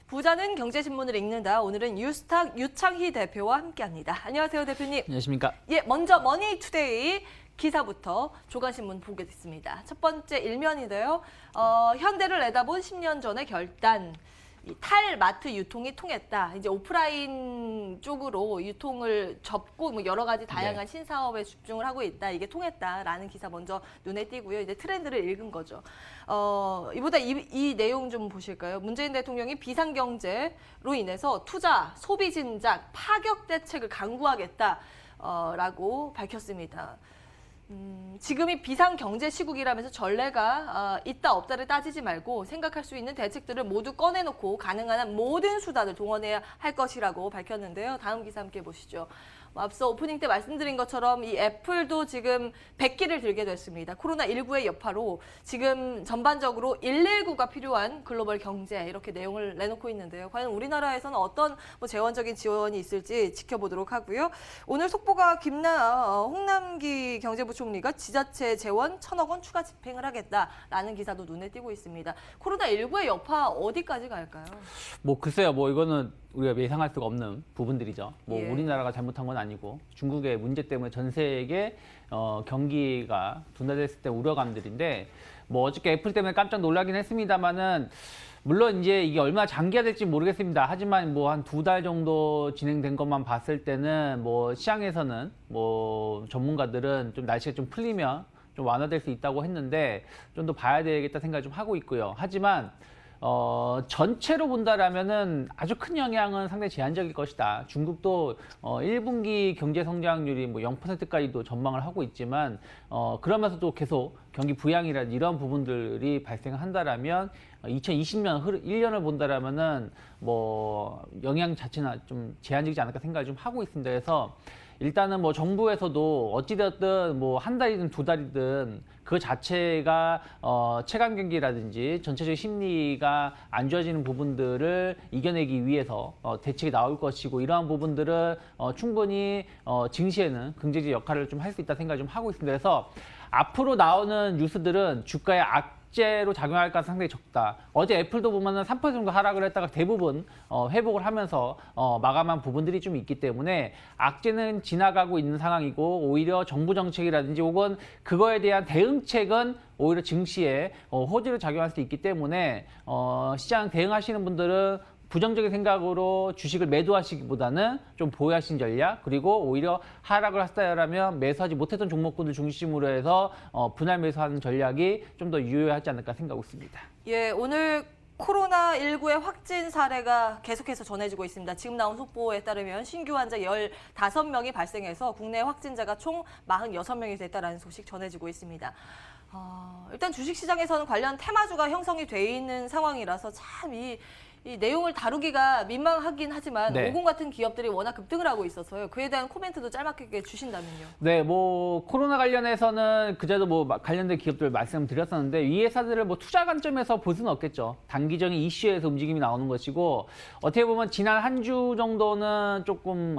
부자는 경제신문을 읽는다. 오늘은 뉴스탁 유창희 대표와 함께합니다. 안녕하세요, 대표님. 안녕하십니까. 예, 먼저 머니투데이 기사부터 조간신문 보겠습니다. 첫 번째 일면인데요. 현대를 내다본 10년 전의 결단. 탈마트 유통이 통했다. 이제 오프라인 쪽으로 유통을 접고 뭐 여러 가지 다양한 신사업에 집중을 하고 있다. 이게 통했다라는 기사 먼저 눈에 띄고요. 이제 트렌드를 읽은 거죠. 이보다 이 내용 좀 보실까요? 문재인 대통령이 비상경제로 인해서 투자, 소비 진작, 파격 대책을 강구하겠다라고 밝혔습니다. 지금이 비상경제 시국이라면서 전례가 있다 없다를 따지지 말고 생각할 수 있는 대책들을 모두 꺼내놓고 가능한 한 모든 수단을 동원해야 할 것이라고 밝혔는데요. 다음 기사 함께 보시죠. 앞서 오프닝 때 말씀드린 것처럼 이 애플도 지금 100기를 들게 됐습니다. 코로나19의 여파로 지금 전반적으로 119가 필요한 글로벌 경제 이렇게 내용을 내놓고 있는데요. 과연 우리나라에서는 어떤 재원적인 지원이 있을지 지켜보도록 하고요. 오늘 속보가 홍남기 경제부총리가 지자체 재원 1,000억 원 추가 집행을 하겠다라는 기사도 눈에 띄고 있습니다. 코로나19의 여파 어디까지 갈까요? 글쎄요. 이거는 우리가 예상할 수가 없는 부분들이죠. 예. 우리나라가 잘못한 건 아니고 중국의 문제 때문에 전 세계 경기가 둔화됐을 때 우려감들인데 어저께 애플 때문에 깜짝 놀라긴 했습니다만은 물론 이제 이게 얼마나 장기화될지 모르겠습니다. 하지만 한 2달 정도 진행된 것만 봤을 때는 시장에서는 전문가들은 좀 날씨가 좀 풀리면 좀 완화될 수 있다고 했는데 좀 더 봐야 되겠다 생각을 좀 하고 있고요. 하지만 전체로 본다라면은 아주 큰 영향은 상당히 제한적일 것이다. 중국도 1분기 경제 성장률이 0%까지도 전망을 하고 있지만 그러면서도 계속 경기 부양이라든지 이런 부분들이 발생한다라면 2020년 1년을 본다라면은 영향 자체는 좀 제한적이지 않을까 생각을 좀 하고 있습니다. 그래서 일단은 정부에서도 어찌되었든 한 달이든 2달이든 그 자체가 체감 경기라든지 전체적인 심리가 안 좋아지는 부분들을 이겨내기 위해서 대책이 나올 것이고 이러한 부분들을 충분히 증시에는 긍정적 역할을 좀 할 수 있다 생각을 좀 하고 있습니다. 그래서 앞으로 나오는 뉴스들은 주가에 악재로 작용할 가능성이 상당히 적다. 어제 애플도 보면은 3% 정도 하락을 했다가 대부분 회복을 하면서 마감한 부분들이 좀 있기 때문에 악재는 지나가고 있는 상황이고 오히려 정부 정책이라든지 혹은 그거에 대한 대응책은 오히려 증시에 호재로 작용할 수 있기 때문에 시장 대응하시는 분들은 부정적인 생각으로 주식을 매도하시기보다는 좀 보유하신 전략, 그리고 오히려 하락을 했다면 매수하지 못했던 종목군을 중심으로 해서 분할 매수하는 전략이 좀 더 유효하지 않을까 생각하고 있습니다. 예, 오늘 코로나19의 확진 사례가 계속해서 전해지고 있습니다. 지금 나온 속보에 따르면 신규 환자 15명이 발생해서 국내 확진자가 총 46명이 됐다는 소식 전해지고 있습니다. 일단 주식시장에서는 관련 테마주가 형성이 돼 있는 상황이라서 참 이 내용을 다루기가 민망하긴 하지만 오공 같은 기업들이 워낙 급등을 하고 있어서요. 그에 대한 코멘트도 짧게 주신다면요. 네, 코로나 관련해서는 그제도 관련된 기업들 말씀드렸었는데 이 회사들을 투자 관점에서 볼 수는 없겠죠. 단기적인 이슈에서 움직임이 나오는 것이고 어떻게 보면 지난 한 주 정도는 조금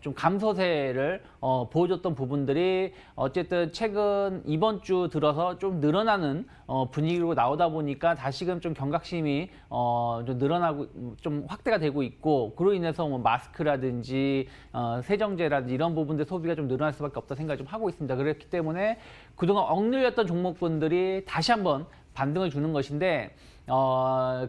좀 감소세를 보여줬던 부분들이 어쨌든 최근 이번 주 들어서 좀 늘어나는 분위기로 나오다 보니까 다시금 좀 경각심이 좀 늘어나고 좀 확대가 되고 있고 그로 인해서 마스크라든지 세정제라든지 이런 부분들 소비가 좀 늘어날 수밖에 없다 생각을 좀 하고 있습니다. 그렇기 때문에 그동안 억눌렸던 종목군들이 다시 한번 반등을 주는 것인데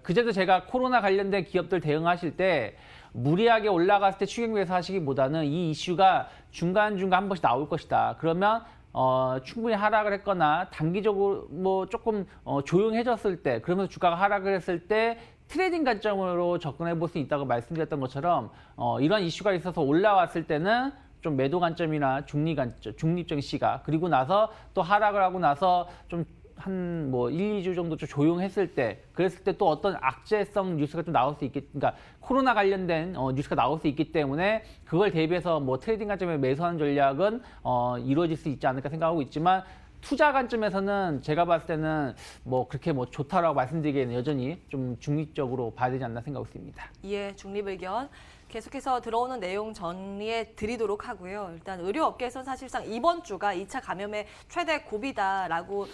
그제도 제가 코로나 관련된 기업들 대응하실 때 무리하게 올라갔을 때 추격 매수하시기보다는 이 이슈가 중간중간 한 번씩 나올 것이다. 그러면 충분히 하락을 했거나 단기적으로 조금 조용해졌을 때 그러면서 주가가 하락을 했을 때 트레이딩 관점으로 접근해 볼 수 있다고 말씀드렸던 것처럼 이런 이슈가 있어서 올라왔을 때는 좀 매도 관점이나 중립적인 시각 그리고 나서 또 하락을 하고 나서 좀 한 1, 2주 정도 좀 조용했을 때 그랬을 때 또 어떤 악재성 뉴스가 좀 나올 수 그러니까 코로나 관련된 뉴스가 나올 수 있기 때문에 그걸 대비해서 트레이딩 관점에 매수하는 전략은 이루어질 수 있지 않을까 생각하고 있지만 투자 관점에서는 제가 봤을 때는 그렇게 좋다라고 말씀드리기에는 여전히 좀 중립적으로 봐야 되지 않나 생각하고 있습니다. 예, 중립 의견. 계속해서 들어오는 내용 정리해 드리도록 하고요. 일단 의료업계에서는 사실상 이번 주가 2차 감염의 최대 고비다라고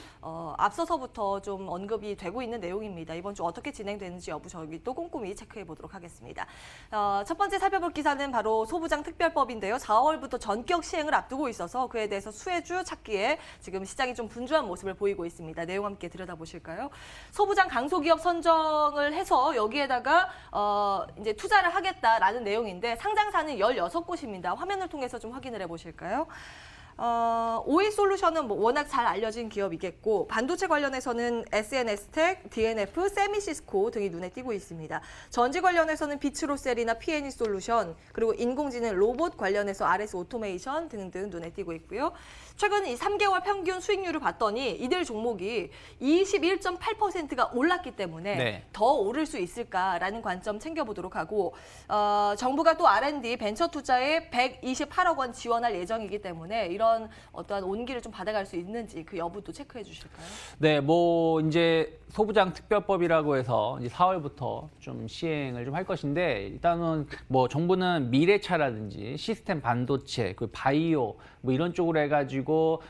앞서서부터 좀 언급이 되고 있는 내용입니다. 이번 주 어떻게 진행되는지 여부 저희 또 꼼꼼히 체크해 보도록 하겠습니다. 첫 번째 살펴볼 기사는 바로 소부장 특별법인데요. 4월부터 전격 시행을 앞두고 있어서 그에 대해서 수혜주 찾기에 지금 시장이 좀 분주한 모습을 보이고 있습니다. 내용 함께 들여다보실까요? 소부장 강소기업 선정을 해서 여기에다가 이제 투자를 하겠다라는 내용인데 상장사는 16곳입니다. 화면을 통해서 좀 확인을 해보실까요? 오이솔루션은 뭐 워낙 잘 알려진 기업이겠고 반도체 관련해서는 SNS텍, DNF, 세미시스코 등이 눈에 띄고 있습니다. 전지 관련해서는 비츠로셀이나 PNE솔루션 그리고 인공지능 로봇 관련해서 RS 오토메이션 등등 눈에 띄고 있고요. 최근 이 3개월 평균 수익률을 봤더니 이들 종목이 21.8%가 올랐기 때문에 네. 더 오를 수 있을까라는 관점 챙겨보도록 하고 정부가 또 R&D 벤처 투자에 128억 원 지원할 예정이기 때문에 이런 어떠한 온기를 좀 받아갈 수 있는지 그 여부도 체크해 주실까요? 네, 뭐 이제 소부장 특별법이라고 해서 이제 4월부터 좀 시행을 좀 할 것인데 일단은 뭐 정부는 미래차라든지 시스템 반도체, 그 바이오 뭐 이런 쪽으로 해가지고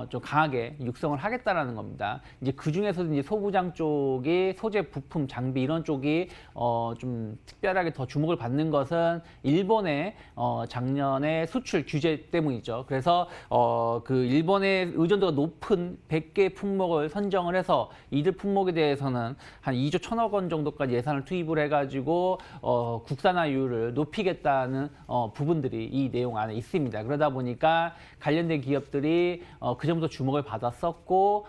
좀 강하게 육성을 하겠다라는 겁니다. 이제 그 중에서도 이제 소부장 쪽이 소재, 부품, 장비 이런 쪽이 좀 특별하게 더 주목을 받는 것은 일본의 작년에 수출 규제 때문이죠. 그래서 그 일본의 의존도가 높은 100개 품목을 선정을 해서 이들 품목에 대해서는 한 2조 1천억 원 정도까지 예산을 투입을 해가지고 국산화율을 높이겠다는 부분들이 이 내용 안에 있습니다. 그러다 보니까 관련된 기업들이 그 전부터 주목을 받았었고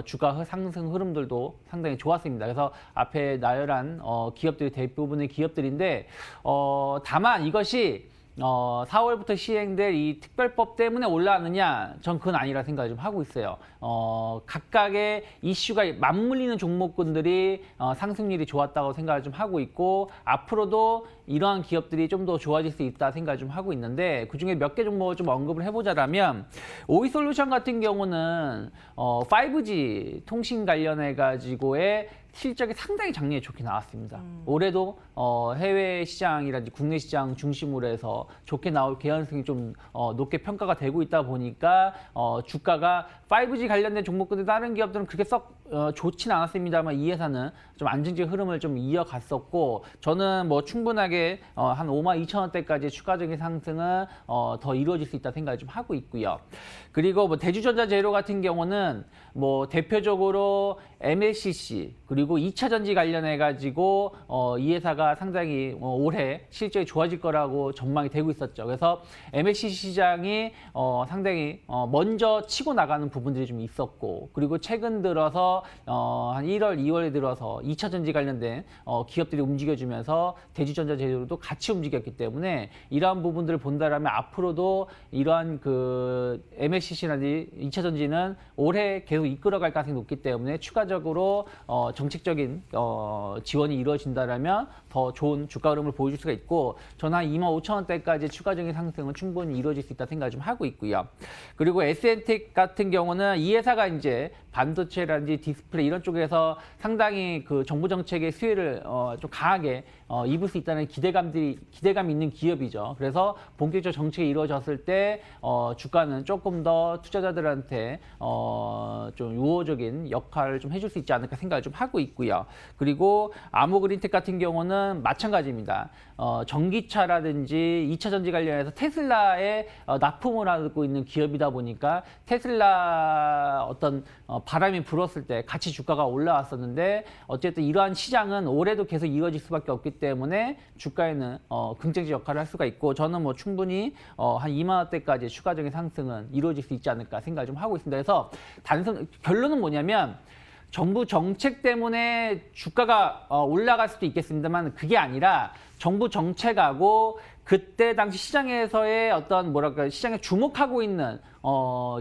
주가 상승 흐름들도 상당히 좋았습니다. 그래서 앞에 나열한 기업들이 대부분의 기업들인데 다만 이것이 4월부터 시행될 이 특별법 때문에 올라왔느냐? 전 그건 아니라 생각을 좀 하고 있어요. 각각의 이슈가 맞물리는 종목군들이 상승률이 좋았다고 생각을 좀 하고 있고 앞으로도 이러한 기업들이 좀 더 좋아질 수 있다 생각을 좀 하고 있는데 그중에 몇 개 종목을 좀 언급을 해보자면 오이솔루션 같은 경우는 5G 통신 관련해가지고의 실적이 상당히 작년에 좋게 나왔습니다. 올해도 해외 시장이라든지 국내 시장 중심으로 해서 좋게 나올 개연성이 좀 높게 평가가 되고 있다 보니까 주가가 5G 관련된 종목들 다른 기업들은 그렇게 썩 좋진 않았습니다만 이 회사는 좀 안정적 흐름을 좀 이어갔었고 저는 뭐 충분하게 한 52,000원대까지 추가적인 상승은 더 이루어질 수 있다 생각을 좀 하고 있고요. 그리고 뭐 대주전자재료 같은 경우는 뭐 대표적으로 MLCC 그리고 2차 전지 관련해 가지고 이 회사가 상당히 올해 실적이 좋아질 거라고 전망이 되고 있었죠. 그래서 MLCC 시장이 상당히 먼저 치고 나가는 부분들이 좀 있었고 그리고 최근 들어서 한 1월, 2월에 들어서 2차 전지 관련된 기업들이 움직여주면서 대주전자 재료도 같이 움직였기 때문에 이러한 부분들을 본다라면 앞으로도 이러한 그 MLCC라든지 2차 전지는 올해 계속 이끌어갈 가능성이 높기 때문에 추가적으로 정책적인 지원이 이루어진다라면 더 좋은 주가 흐름을 보여줄 수가 있고 저는 한 25,000원대까지 추가적인 상승은 충분히 이루어질 수 있다 생각을 좀 하고 있고요. 그리고 SN텍 같은 경우는 이 회사가 이제 반도체라든지 디스플레이 이런 쪽에서 상당히 그 정부 정책의 수혜를 좀 강하게 입을 수 있다는 기대감이 있는 기업이죠. 그래서 본격적 정책이 이루어졌을 때 주가는 조금 더 투자자들한테 좀 유호적인 역할을 좀 해줄 수 있지 않을까 생각을 좀 하고 있고요. 그리고 아모그린텍 같은 경우는 마찬가지입니다. 전기차라든지 2차 전지 관련해서 테슬라에 납품을 하고 있는 기업이다 보니까 테슬라 어떤 바람이 불었을 때 같이 주가가 올라왔었는데 어쨌든 이러한 시장은 올해도 계속 이어질 수밖에 없기 때문에 주가에는 긍정적 역할을 할 수가 있고 저는 뭐 충분히 한 2만 원대까지 추가적인 상승은 이루어질 수 있지 않을까 생각을 좀 하고 있습니다. 그래서 결론은 뭐냐면 정부 정책 때문에 주가가 올라갈 수도 있겠습니다만 그게 아니라 정부 정책하고 그때 당시 시장에서의 어떤 뭐랄까 시장에 주목하고 있는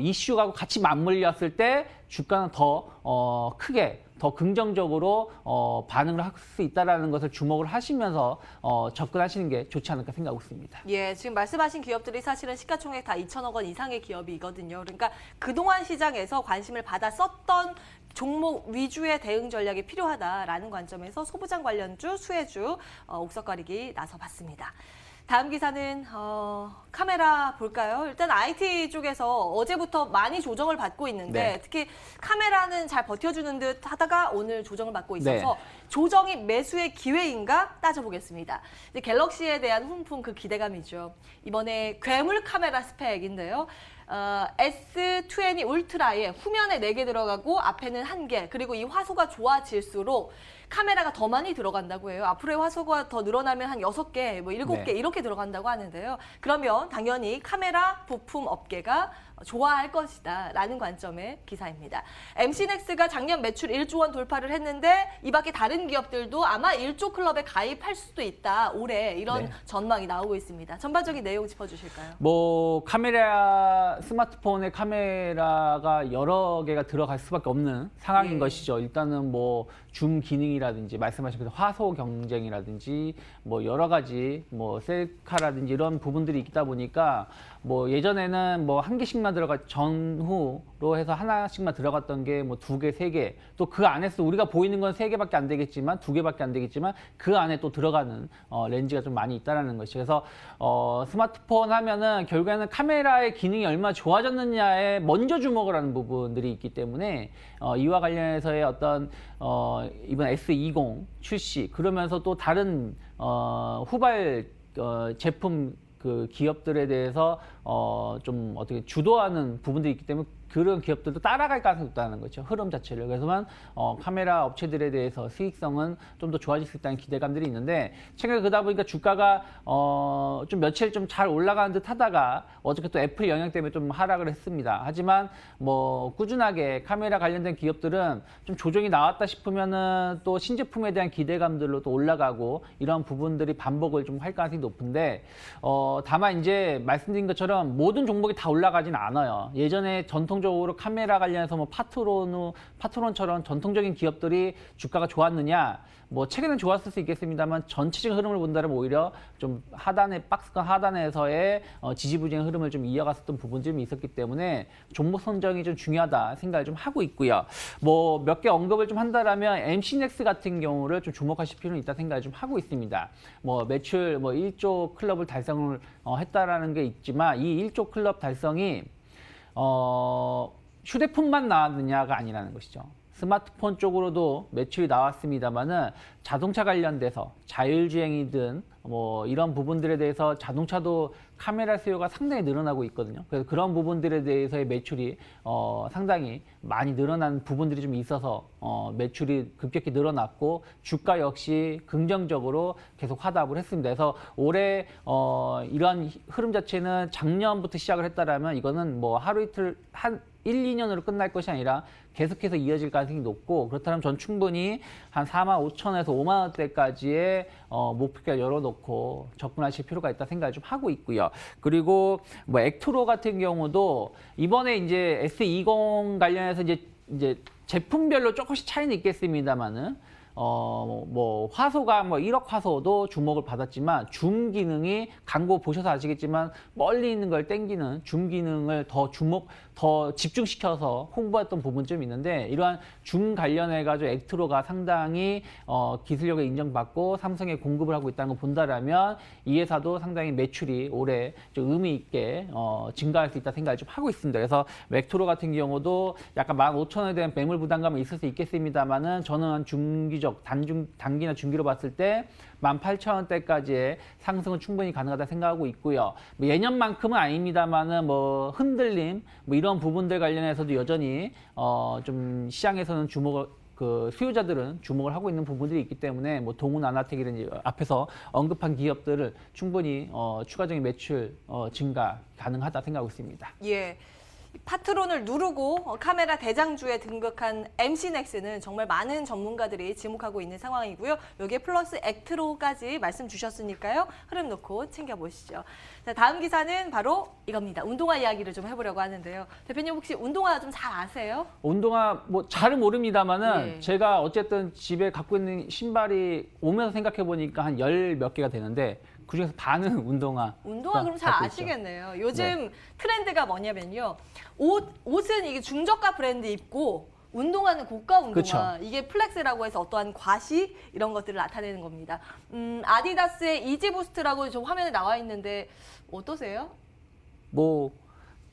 이슈하고 같이 맞물렸을 때 주가는 더 크게 더 긍정적으로 반응을 할 수 있다라는 것을 주목을 하시면서 접근하시는 게 좋지 않을까 생각하고 있습니다. 예, 지금 말씀하신 기업들이 사실은 시가총액 다 2천억 원 이상의 기업이거든요. 그러니까 그동안 시장에서 관심을 받아 썼던 종목 위주의 대응 전략이 필요하다라는 관점에서 소부장 관련주, 수혜주 옥석 가리기 나서봤습니다. 다음 기사는 카메라 볼까요? 일단 IT 쪽에서 어제부터 많이 조정을 받고 있는데 네. 특히 카메라는 잘 버텨주는 듯 하다가 오늘 조정을 받고 있어서 네. 조정이 매수의 기회인가 따져보겠습니다. 이제 갤럭시에 대한 훈풍 그 기대감이죠. 이번에 괴물 카메라 스펙인데요. S20 울트라에 후면에 4개 들어가고 앞에는 1개, 그리고 이 화소가 좋아질수록 카메라가 더 많이 들어간다고 해요. 앞으로의 화소가 더 늘어나면 한 6개, 뭐 7개 네. 이렇게 들어간다고 하는데요. 그러면 당연히 카메라 부품 업계가 좋아할 것이다 라는 관점의 기사입니다. MC넥스가 작년 매출 1조 원 돌파를 했는데 이 밖에 다른 기업들도 아마 1조 클럽에 가입할 수도 있다. 올해 이런 네. 전망이 나오고 있습니다. 전반적인 내용 짚어주실까요? 뭐 스마트폰의 카메라가 여러 개가 들어갈 수밖에 없는 상황인 예. 것이죠. 일단은 뭐 줌 기능이라든지 말씀하신 그 화소 경쟁이라든지 뭐 여러 가지 뭐 셀카라든지 이런 부분들이 있다 보니까 뭐 예전에는 뭐 1개씩만 전후로 해서 하나씩만 들어갔던 게 뭐 2개, 3개, 또 그 안에서 우리가 보이는 건 3개밖에 안 되겠지만 2개밖에 안 되겠지만 그 안에 또 들어가는 렌즈가 좀 많이 있다라는 것이. 그래서 스마트폰 하면은 결국에는 카메라의 기능이 얼마나 좋아졌느냐에 먼저 주목을 하는 부분들이 있기 때문에 이와 관련해서의 어떤 이번 S20 출시, 그러면서 또 다른 후발 제품 그 기업들에 대해서 좀 어떻게 주도하는 부분들이 있기 때문에 그런 기업들도 따라갈 가능성이 있다는 거죠. 흐름 자체를. 그래서만 카메라 업체들에 대해서 수익성은 좀 더 좋아질 수 있다는 기대감들이 있는데, 최근에 그러다 보니까 주가가 좀 며칠 좀 잘 올라가는 듯 하다가 어저께 또 애플 영향 때문에 좀 하락을 했습니다. 하지만 뭐 꾸준하게 카메라 관련된 기업들은 좀 조정이 나왔다 싶으면은 또 신제품에 대한 기대감들로 또 올라가고 이런 부분들이 반복을 좀 할 가능성이 높은데, 다만 이제 말씀드린 것처럼 모든 종목이 다 올라가진 않아요. 예전에 전통적으로 카메라 관련해서 뭐 파트론처럼 전통적인 기업들이 주가가 좋았느냐? 뭐 최근엔 좋았을 수 있겠습니다만 전체적인 흐름을 본다면 오히려 좀 박스권 하단에서의 지지부진한 흐름을 좀 이어갔었던 부분들이 좀 있었기 때문에 종목 선정이 좀 중요하다 생각을 좀 하고 있고요. 뭐 몇 개 언급을 좀 한다라면 MC넥스 같은 경우를 좀 주목하실 필요는 있다 생각을 좀 하고 있습니다. 뭐 매출 뭐 1조 클럽을 달성을 했다라는 게 있지만 이 1조 클럽 달성이 휴대폰만 나왔느냐가 아니라는 것이죠. 스마트폰 쪽으로도 매출이 나왔습니다만은 자동차 관련돼서 자율주행이든 뭐 이런 부분들에 대해서 자동차도 카메라 수요가 상당히 늘어나고 있거든요. 그래서 그런 부분들에 대해서의 매출이 상당히 많이 늘어난 부분들이 좀 있어서 매출이 급격히 늘어났고 주가 역시 긍정적으로 계속 화답을 했습니다. 그래서 올해 이런 흐름 자체는 작년부터 시작을 했다라면 이거는 뭐 하루 이틀 한 1, 2년으로 끝날 것이 아니라 계속해서 이어질 가능성이 높고, 그렇다면 전 충분히 한 45,000원에서 5만 원대까지의 목표가 열어놓고 접근하실 필요가 있다 생각을 좀 하고 있고요. 그리고 뭐 액트로 같은 경우도 이번에 이제 S20 관련해서 이제 제품별로 조금씩 차이는 있겠습니다만은 뭐 화소가 뭐 1억 화소도 주목을 받았지만 줌 기능이 광고 보셔서 아시겠지만 멀리 있는 걸 땡기는 줌 기능을 더 집중시켜서 홍보했던 부분이 좀 있는데, 이러한 줌 관련해가지고 액트로가 상당히 기술력을 인정받고 삼성에 공급을 하고 있다는 걸 본다라면 이 회사도 상당히 매출이 올해 좀 의미 있게 증가할 수 있다 생각을 좀 하고 있습니다. 그래서 액트로 같은 경우도 약간 15,000원에 대한 매물 부담감은 있을 수 있겠습니다만은 저는 한 단기나 중기로 봤을 때 18,000원대까지의 상승은 충분히 가능하다 생각하고 있고요. 뭐 예년만큼은 아닙니다만은 뭐 흔들림 뭐 이런 부분들 관련해서도 여전히 좀 시장에서는 수요자들은 주목을 하고 있는 부분들이 있기 때문에 뭐 동훈 아나텍이든지 앞에서 언급한 기업들을 충분히 추가적인 매출 증가 가능하다 생각하고 있습니다. 예. 파트론을 누르고 카메라 대장주에 등극한 MC넥스는 정말 많은 전문가들이 지목하고 있는 상황이고요. 여기에 플러스 액트로까지 말씀 주셨으니까요. 흐름 놓고 챙겨보시죠. 자, 다음 기사는 바로 이겁니다. 운동화 이야기를 좀 해보려고 하는데요. 대표님 혹시 운동화 좀 잘 아세요? 운동화 뭐 잘은 모릅니다만은 예. 제가 어쨌든 집에 갖고 있는 신발이 오면서 생각해 보니까 한 10 몇 개가 되는데 그중에서 반은 운동화. 운동화 그럼 잘 아시겠네요. 요즘 네. 트렌드가 뭐냐면요. 옷은 이게 중저가 브랜드 입고 운동화는 고가 운동화. 그쵸. 이게 플렉스라고 해서 어떠한 과시 이런 것들을 나타내는 겁니다. 아디다스의 이지부스트라고 좀 화면에 나와 있는데 어떠세요? 뭐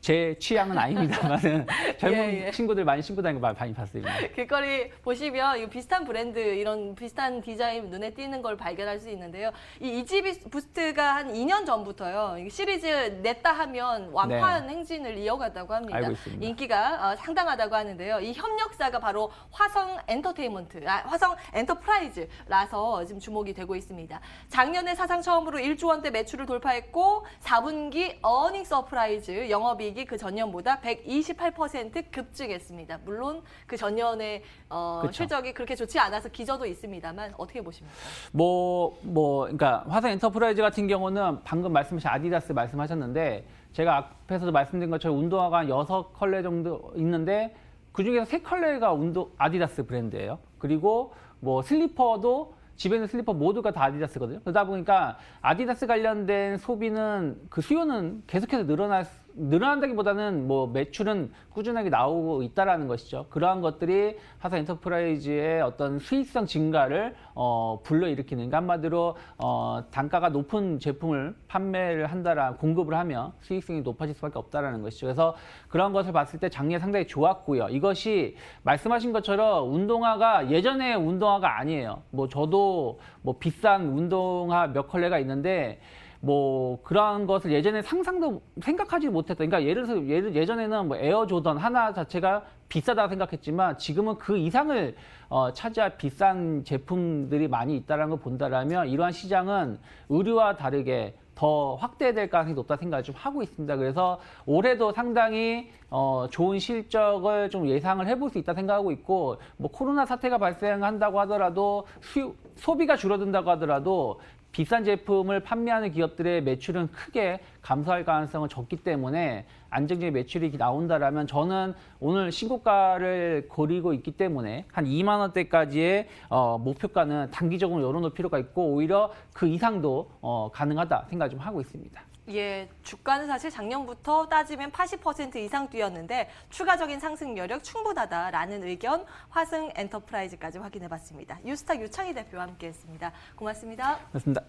제 취향은 아닙니다만은 젊은 예, 예. 친구들 많이 신고 다니는 거 많이 봤습니다. 길거리 보시면 이 비슷한 브랜드 이런 비슷한 디자인 눈에 띄는 걸 발견할 수 있는데요. 이 이지부스트가 한 2년 전부터요. 이 시리즈 냈다 하면 완판 행진을 이어갔다고 합니다. 알고 있습니다. 인기가 상당하다고 하는데요. 이 협력사가 바로 화성 엔터프라이즈라서 지금 주목이 되고 있습니다. 작년에 사상 처음으로 1조 원대 매출을 돌파했고 4분기 어닝 서프라이즈 영업이익이 그 전년보다 128% 급증했습니다. 물론 그 전년에 그쵸. 실적이 그렇게 좋지 않아서 기저도 있습니다만 어떻게 보십니까? 그러니까 화성 엔터프라이즈 같은 경우는 방금 말씀하신 아디다스 말씀하셨는데 제가 앞에서도 말씀드린 것처럼 운동화가 한 6컬레 정도 있는데 그중에서 3컬레가 아디다스 브랜드예요. 그리고 뭐 슬리퍼도 집에 있는 슬리퍼 모두가 다 아디다스거든요. 그러다 보니까 아디다스 관련된 소비는 그 수요는 계속해서 늘어난다기보다는 뭐 매출은 꾸준하게 나오고 있다라는 것이죠. 그러한 것들이 화성 엔터프라이즈의 어떤 수익성 증가를 불러일으키는, 그러니까 한마디로 단가가 높은 제품을 판매를 한다라 공급을 하면 수익성이 높아질 수밖에 없다라는 것이죠. 그래서 그런 것을 봤을 때 작년에 상당히 좋았고요. 이것이 말씀하신 것처럼 운동화가 예전의 운동화가 아니에요. 뭐 저도 뭐 비싼 운동화 몇 컬레가 있는데 뭐 그러한 것을 예전에 상상도 생각하지 못했다. 그러니까 예를 들어서 예전에는 뭐 에어 조던 하나 자체가 비싸다고 생각했지만 지금은 그 이상을 차지할 비싼 제품들이 많이 있다는 걸 본다라면 이러한 시장은 의류와 다르게 더 확대될 가능성이 높다 생각을 좀 하고 있습니다. 그래서 올해도 상당히 좋은 실적을 좀 예상을 해볼 수 있다 생각하고 있고, 뭐 코로나 사태가 발생한다고 하더라도 소비가 줄어든다고 하더라도 비싼 제품을 판매하는 기업들의 매출은 크게 감소할 가능성은 적기 때문에 안정적인 매출이 나온다라면 저는 오늘 신고가를 거리고 있기 때문에 한 2만 원대까지의 목표가는 단기적으로 열어놓을 필요가 있고 오히려 그 이상도 가능하다 생각을 좀 하고 있습니다. 예, 주가는 사실 작년부터 따지면 80% 이상 뛰었는데 추가적인 상승 여력 충분하다라는 의견 화성 엔터프라이즈까지 확인해봤습니다. 유스타 유창희 대표와 함께했습니다. 고맙습니다. 그렇습니다.